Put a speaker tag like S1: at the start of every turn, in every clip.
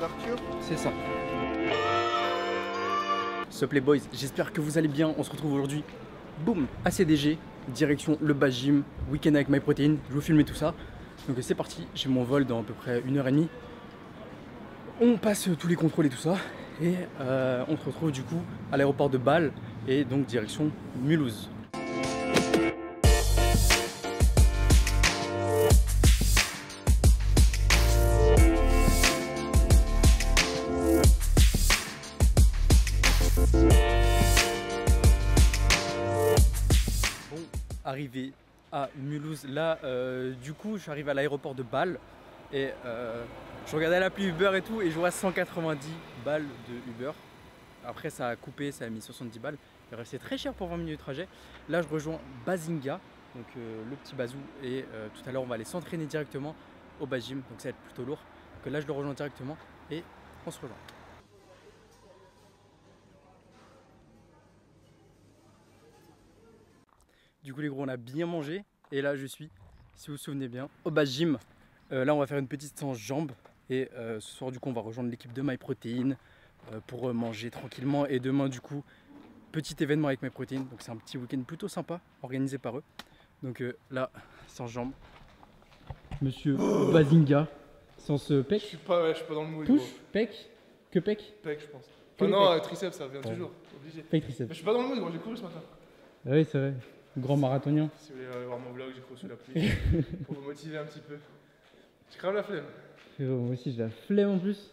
S1: d'Arthur.
S2: C'est ça. Sup les boys, j'espère que vous allez bien. On se retrouve aujourd'hui, boum, à CDG, direction le bas gym, week-end avec MyProtein. Je vais vous filmer tout ça. Donc c'est parti, j'ai mon vol dans à peu près 1h30. On passe tous les contrôles et tout ça. Et on se retrouve du coup à l'aéroport de Bâle et donc direction Mulhouse. Arrivé à Mulhouse, là du coup je suis arrivé à l'aéroport de Bâle et je regardais l'appli Uber et tout et je vois 190 balles de Uber. Après ça a coupé, ça a mis 70 balles, c'est très cher pour 20 minutes de trajet. Là je rejoins Bazinga, donc le petit Bazou, et tout à l'heure on va aller s'entraîner directement au bas gym, donc ça va être plutôt lourd. Donc là je le rejoins directement et on se rejoint. Du coup les gros, on a bien mangé et là je suis, si vous vous souvenez bien, au bas gym. Là on va faire une petite séance jambes et ce soir du coup on va rejoindre l'équipe de MyProtein pour manger tranquillement, et demain du coup petit événement avec MyProtein, donc c'est un petit week-end plutôt sympa organisé par eux. Donc là séance jambes. Monsieur Bazinga, séance pec.
S1: Je suis pas dans le mood.
S2: Push, pec, que pec.
S1: Pec je pense.
S2: Que
S1: non,
S2: pec.
S1: triceps ça revient toujours, obligé.
S2: Pec triceps.
S1: Mais je suis pas dans le mood, moi j'ai couru ce matin.
S2: Ah oui c'est vrai, grand marathonien.
S1: Si vous voulez voir mon vlog, j'ai couru sous la pluie pour vous motiver un petit peu. J'ai grave la flemme.
S2: Moi aussi j'ai la flemme en plus.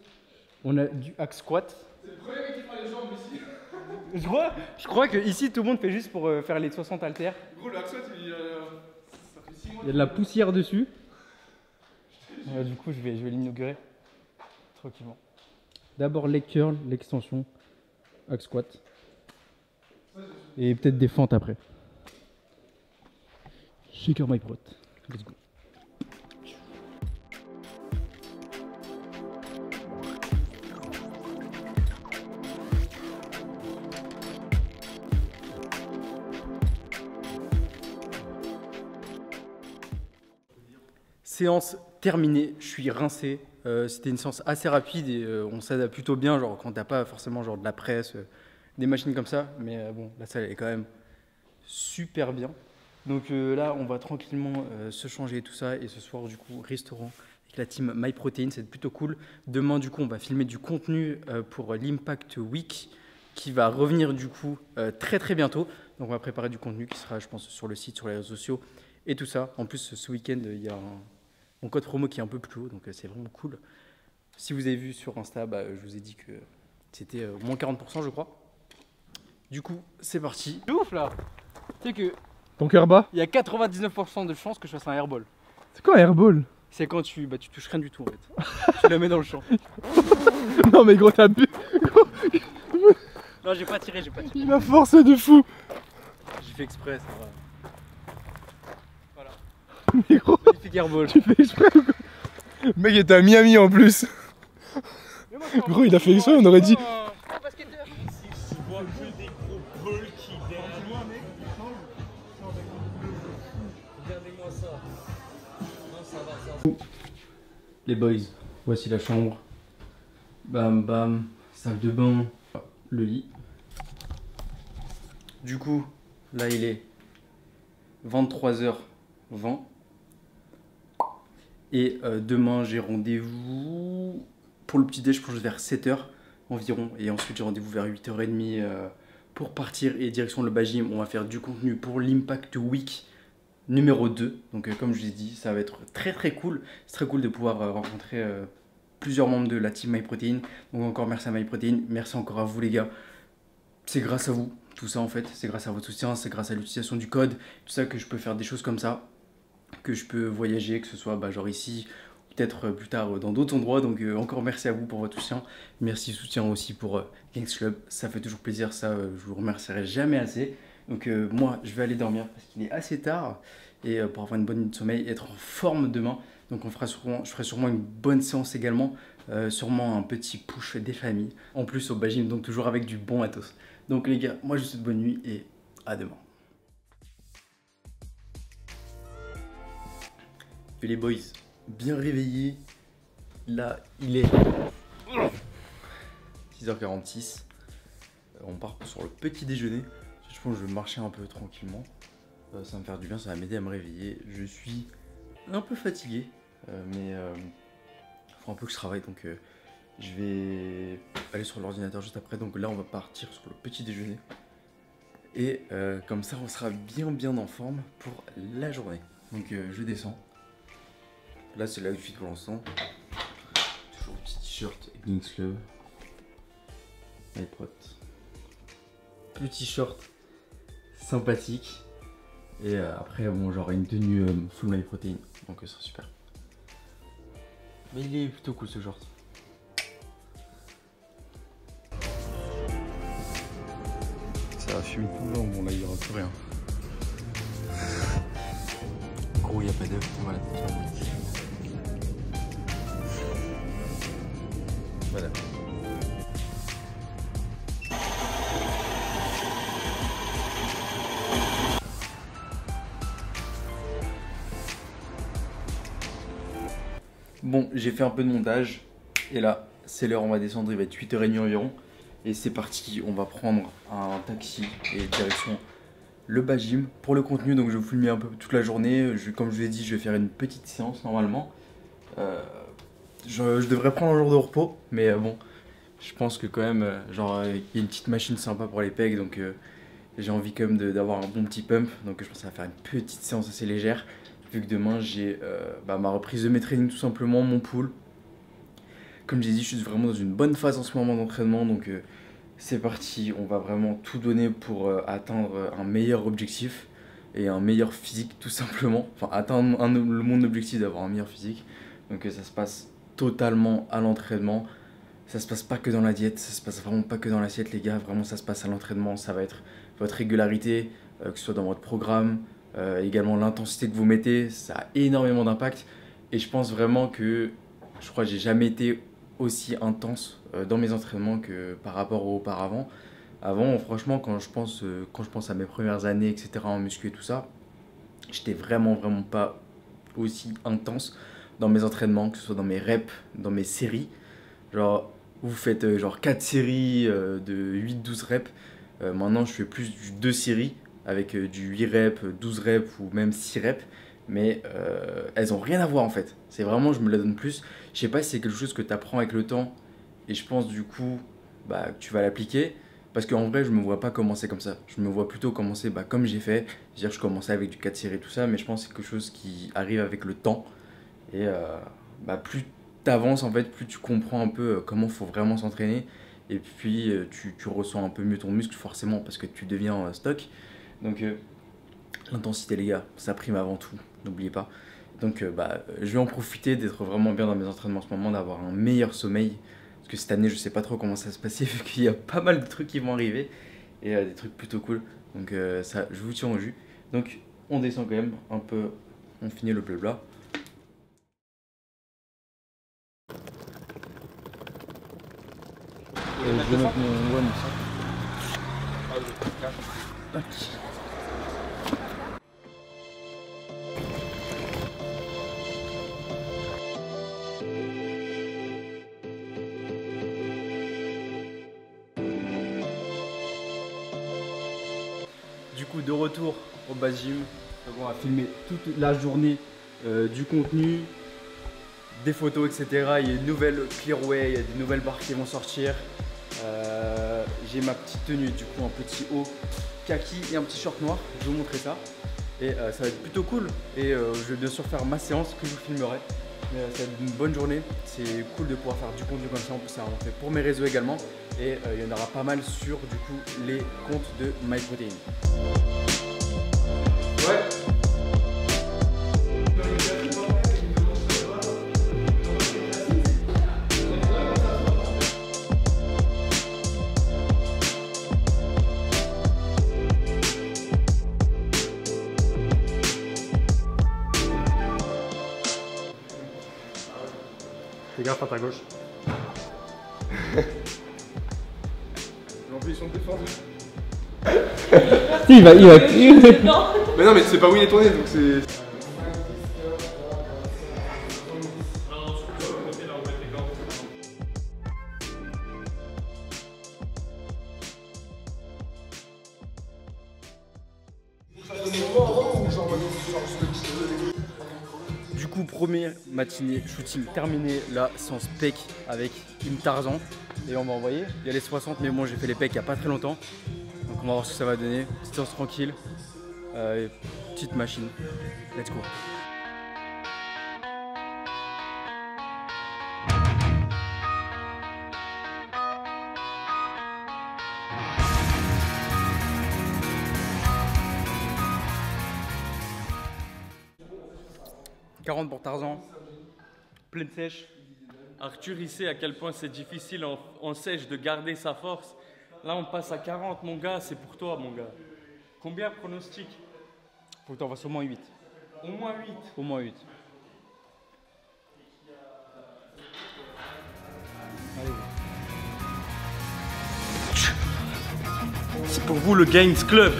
S2: On a du hack squat.
S1: C'est le premier mec qui fera les jambes ici.
S2: Je crois que ici tout le monde fait juste pour faire les 60 haltères.
S1: Gros, le hack squat, ça fait 6 mois.
S2: Il y a de la poussière dessus. Du coup je vais l'inaugurer tranquillement. D'abord leg curl, l'extension, hack squat. Et peut-être des fentes après. Shaker my prot. Let's go. Séance terminée, je suis rincé. C'était une séance assez rapide et on s'adapte plutôt bien, genre quand t'as pas forcément genre de la presse, des machines comme ça. Mais bon, la salle est quand même super bien. Donc là, on va tranquillement se changer et tout ça. Et ce soir, du coup, restaurant avec la team MyProtein, c'est plutôt cool. Demain, du coup, on va filmer du contenu pour l'Impact Week qui va revenir du coup très bientôt. Donc on va préparer du contenu qui sera, je pense, sur le site, sur les réseaux sociaux et tout ça. En plus, ce week-end, il y a mon code promo qui est un peu plus haut, donc c'est vraiment cool. Si vous avez vu sur Insta, je vous ai dit que c'était moins 40%, je crois. Du coup, c'est parti. C'est ouf là. Tu sais que
S3: ton cœur bat.
S2: Il y a 99% de chances que je fasse un airball.
S3: C'est quoi un airball?
S2: C'est quand tu touches rien du tout en fait. Tu la mets dans le champ.
S3: Non mais gros, t'as bu.
S2: Non, j'ai pas tiré.
S3: Il a force de fou.
S2: J'ai fait exprès, ça va. Voilà.
S3: Mais gros,
S2: magnifique airball.
S3: tu fais exprès ou quoi? Le mec était à Miami en plus. Gros, il a fait exprès, on aurait dit.
S2: Regardez-moi ça. Non, ça va. Les boys, voici la chambre. Bam bam, salle de bain, le lit. Du coup, là il est 23h20. Et demain j'ai rendez-vous pour le petit déj, je pense vers 7h environ. Et ensuite j'ai rendez-vous vers 8h30 pour partir et direction le bas gym. On va faire du contenu pour l'Impact Week numéro 2. Donc comme je vous ai dit, ça va être très cool. C'est très cool de pouvoir rencontrer plusieurs membres de la team MyProtein. Donc encore merci à MyProtein, merci encore à vous les gars. C'est grâce à vous, tout ça en fait. C'est grâce à votre soutien, c'est grâce à l'utilisation du code, tout ça que je peux faire des choses comme ça. Que je peux voyager, que ce soit genre ici, peut-être plus tard dans d'autres endroits. Donc encore merci à vous pour votre soutien. Merci soutien aussi pour Gangs Club, ça fait toujours plaisir, ça je vous remercierai jamais assez. Donc moi je vais aller dormir parce qu'il est assez tard et pour avoir une bonne nuit de sommeil, être en forme demain. Donc je ferai sûrement une bonne séance également, sûrement un petit push des familles. En plus au bas gym, donc toujours avec du bon matos. Donc les gars, moi je vous souhaite bonne nuit et à demain. Et les boys, bien réveillés. Là, il est 6h46. On part sur le petit déjeuner. Je pense que je vais marcher un peu tranquillement. Ça va me faire du bien, ça va m'aider à me réveiller. Je suis un peu fatigué, mais il faut un peu que je travaille, donc je vais aller sur l'ordinateur juste après. Donc là, on va partir sur le petit déjeuner. Et comme ça, on sera bien en forme pour la journée. Donc je descends. Là, c'est l'outfit pour l'instant. Toujours le petit t-shirt Kings Club. My pote. Petit short sympathique. Et après, bon, j'aurai une tenue full My Protein. Donc ça sera super. Mais il est plutôt cool ce short. Ça va fumer tout le long, bon là il n'y aura plus rien. Gros, il n'y a pas d'œuf, voilà. Voilà. Bon, j'ai fait un peu de montage. Et là, c'est l'heure, on va descendre, il va être 8h30 environ. Et c'est parti, on va prendre un taxi et direction le bas gym pour le contenu. Donc je vais vous filmer un peu toute la journée. Comme je vous l'ai dit, je vais faire une petite séance normalement. Je devrais prendre un jour de repos, mais bon, je pense que quand même, genre, il y a une petite machine sympa pour les pegs, donc j'ai envie quand même d'avoir un bon petit pump. Donc je pense à faire une petite séance assez légère, vu que demain j'ai ma reprise de mes trainings tout simplement, mon pool. Comme j'ai dit, je suis vraiment dans une bonne phase en ce moment d'entraînement, donc c'est parti, on va vraiment tout donner pour atteindre un meilleur objectif et un meilleur physique tout simplement. Enfin, atteindre mon objectif d'avoir un meilleur physique. Donc ça se passe totalement à l'entraînement. Ça se passe pas que dans la diète, ça se passe vraiment pas que dans l'assiette les gars, vraiment ça se passe à l'entraînement. Ça va être votre régularité, que ce soit dans votre programme, également l'intensité que vous mettez, ça a énormément d'impact. Et je pense vraiment que, je crois que j'ai jamais été aussi intense dans mes entraînements que par rapport au auparavant. Avant, franchement, quand je pense à mes premières années, etc., en muscu et tout ça, j'étais vraiment pas aussi intense dans mes entraînements, que ce soit dans mes reps, dans mes séries. Genre, vous faites genre 4 séries de 8-12 reps. Maintenant, je fais plus du 2 séries avec du 8 reps, 12 reps ou même 6 reps. Mais elles ont rien à voir en fait. C'est vraiment, je me la donne plus. Je sais pas si c'est quelque chose que tu apprends avec le temps. Et je pense du coup que tu vas l'appliquer. Parce qu'en vrai, je me vois pas commencer comme ça. Je me vois plutôt commencer comme j'ai fait. C'est-à-dire, je commençais avec du 4 séries et tout ça. Mais je pense que c'est quelque chose qui arrive avec le temps. Et plus tu avances en fait, plus tu comprends un peu comment il faut vraiment s'entraîner. Et puis tu ressens un peu mieux ton muscle forcément parce que tu deviens stock. Donc l'intensité les gars, ça prime avant tout, n'oubliez pas. Donc je vais en profiter d'être vraiment bien dans mes entraînements en ce moment, d'avoir un meilleur sommeil. Parce que cette année je sais pas trop comment ça va se passer vu qu'il y a pas mal de trucs qui vont arriver. Et des trucs plutôt cool. Donc ça, je vous tiens au jus. Donc on descend quand même un peu, on finit le blabla. Je vais mettre mon sac. Du coup, de retour au bas gym. Donc on va filmer toute la journée du contenu, des photos, etc. Il y a une nouvelle clearway, il y a des nouvelles barres qui vont sortir. J'ai ma petite tenue, du coup un petit haut kaki et un petit short noir, je vais vous montrer ça. Et ça va être plutôt cool. Et je vais bien sûr faire ma séance que je vous filmerai. Mais ça va être une bonne journée, c'est cool de pouvoir faire du contenu comme ça, en plus ça va fait pour mes réseaux également. Et il y en aura pas mal sur du coup les comptes de My Protein. Ouais.
S3: Fais gaffe à ta gauche.
S1: En plus, ils sont défendus.
S2: Il va.
S1: Mais non, mais tu sais pas où il est tourné donc c'est.
S2: Du coup, première matinée shooting terminée, là sans spec avec une Tarzan. Et on m'a envoyé, il y a les 60, mais bon j'ai fait les pecs il n'y a pas très longtemps. Donc on va voir ce que ça va donner. Petite séance tranquille, petite machine. Let's go. Pour Tarzan, pleine sèche.
S4: Arthur, il sait à quel point c'est difficile en sèche de garder sa force. Là, on passe à 40, mon gars, c'est pour toi, mon gars. Combien pronostic?
S2: Faut que t'en fasses au moins 8.
S4: Au moins 8.
S2: Au moins 8. Allez.
S4: C'est pour vous le Gains Club.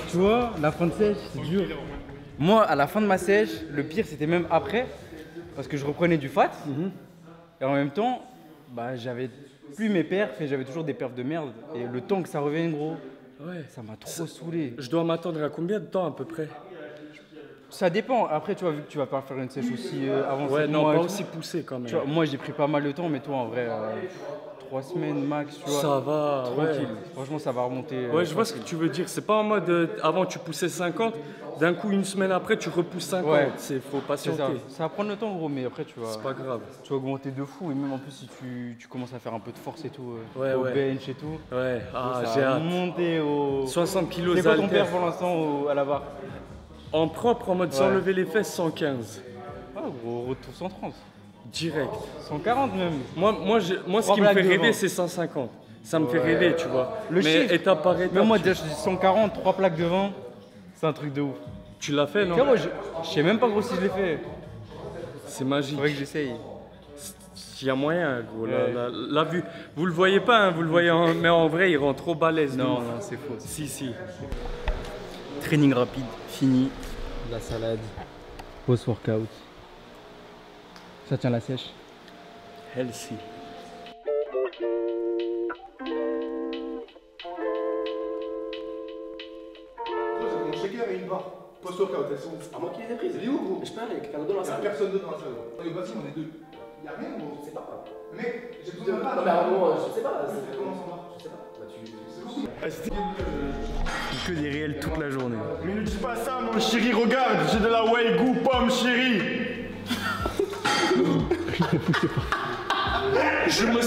S2: Tu vois, la fin de sèche, c'est dur. Moi, à la fin de ma sèche, le pire, c'était même après, parce que je reprenais du fat. Et en même temps, bah, j'avais plus mes perfs et j'avais toujours des perfs de merde. Et le temps que ça revienne, gros,
S4: Ouais.
S2: ça m'a trop saoulé.
S4: Je dois m'attendre à combien de temps à peu près?
S2: Ça dépend. Après, tu vois, vu que tu vas pas faire une sèche aussi avancée.
S4: Ouais, non,
S2: moi,
S4: pas
S2: et
S4: aussi
S2: tout.
S4: poussé quand même.
S2: Tu vois, moi, j'ai pris pas mal de temps, mais toi, en vrai, 3 semaines max, tu vois.
S4: Ça va,
S2: Tranquille.
S4: ouais.
S2: Franchement, ça va remonter.
S4: Ouais, je vois ce que tu veux dire. C'est pas en mode avant tu poussais 50, d'un coup une semaine après tu repousses 50.
S2: Ouais.
S4: Faut
S2: C'est
S4: patienter.
S2: ça. Ça va prendre le temps, gros, mais après, tu vas.
S4: C'est pas grave.
S2: Tu vas augmenter de fou. Et même en plus, si tu commences à faire un peu de force et tout,
S4: Ouais,
S2: au
S4: ouais.
S2: bench et tout,
S4: Ouais, ah,
S2: ça
S4: j'ai
S2: va
S4: hâte.
S2: monter au.
S4: 60 kilos
S2: C'est quoi ton père
S4: d'haltères.
S2: pour l'instant à la barre?
S4: En propre, en mode sans
S2: Ouais.
S4: lever les fesses, 115.
S2: Ah, gros, retour 130.
S4: Direct.
S2: 140 même.
S4: Moi ce
S2: Trois
S4: qui me fait
S2: blagues
S4: rêver,
S2: devant.
S4: c'est 150. Ça me fait
S2: Ouais.
S4: rêver, tu vois.
S2: Le
S4: mais
S2: chiffre.
S4: étape par étape.
S2: Même moi, déjà, je dis 140, 3 plaques devant. C'est un truc de ouf.
S4: Tu l'as fait, non?
S2: Tu vois, moi, je sais même pas, gros, si je l'ai fait.
S4: C'est magique.
S2: Faudrait que j'essaye.
S4: Il y a moyen, gros.
S2: Ouais.
S4: La vue. Vous le voyez pas, hein, vous le voyez, mais en vrai, il rend trop balèze.
S2: Non,
S4: nous.
S2: non, c'est faux.
S4: Si.
S2: Training rapide, fini. La salade. Post-workout. Ça tient la sèche.
S4: Healthy.
S3: Mon shaker et une barre. Post-workout, elles sont.
S5: À moi qui les ai prises.
S3: Il est où, gros?
S5: Je parle avec quelqu'un d'autre dans la
S3: Il y a
S5: salle.
S3: personne d'autre dans la salle. On est au bâtiment, on est deux. Y'a rien, gros.
S5: Je sais pas.
S3: Mec, j'ai besoin de
S5: Non, mais à un moment, je sais pas.
S3: Comment ça va?
S5: Je sais pas. Bah, tu.
S2: Que des réels toute la journée.
S6: Mais ne dis pas ça, mon chéri, regarde, j'ai de la Wagyu pomme, chéri. Je me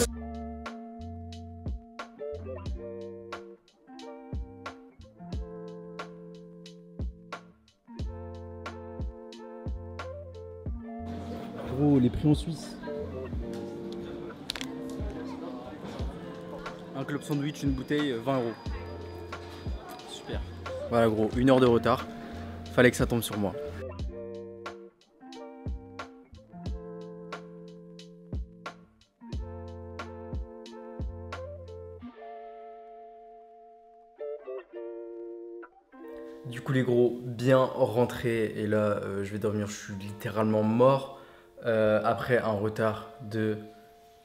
S2: Gros, les prix en Suisse. Un club sandwich, une bouteille, 20 €. Super. Voilà, gros, 1 heure de retard. Fallait que ça tombe sur moi. Du coup les gros, bien rentré et là je vais dormir, je suis littéralement mort après un retard de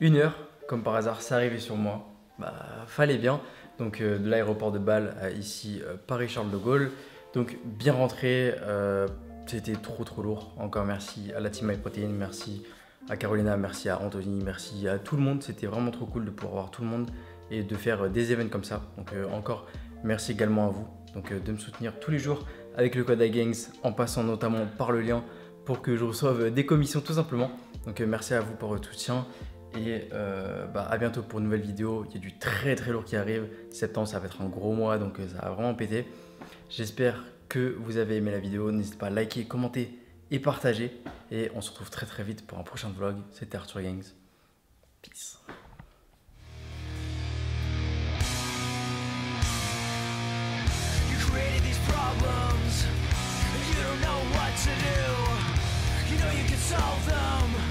S2: 1 heure, comme par hasard ça arrivait sur moi, bah fallait bien, donc de l'aéroport de Bâle à ici Paris-Charles de Gaulle, donc bien rentré, c'était trop lourd, encore merci à la team MyProtein, merci à Carolina, merci à Anthony, merci à tout le monde. C'était vraiment trop cool de pouvoir voir tout le monde et de faire des événements comme ça. Donc encore merci également à vous de me soutenir tous les jours avec le code iGangs en passant notamment par le lien pour que je reçoive des commissions tout simplement. Donc merci à vous pour votre soutien et à bientôt pour une nouvelle vidéo. Il y a du très lourd qui arrive. Septembre ça va être un gros mois donc ça va vraiment péter. J'espère que vous avez aimé la vidéo. N'hésitez pas à liker, commenter et partager. Et on se retrouve très vite pour un prochain vlog. C'était Arthur Gangs. Peace.
S7: You don't know what to do. You know you can solve them.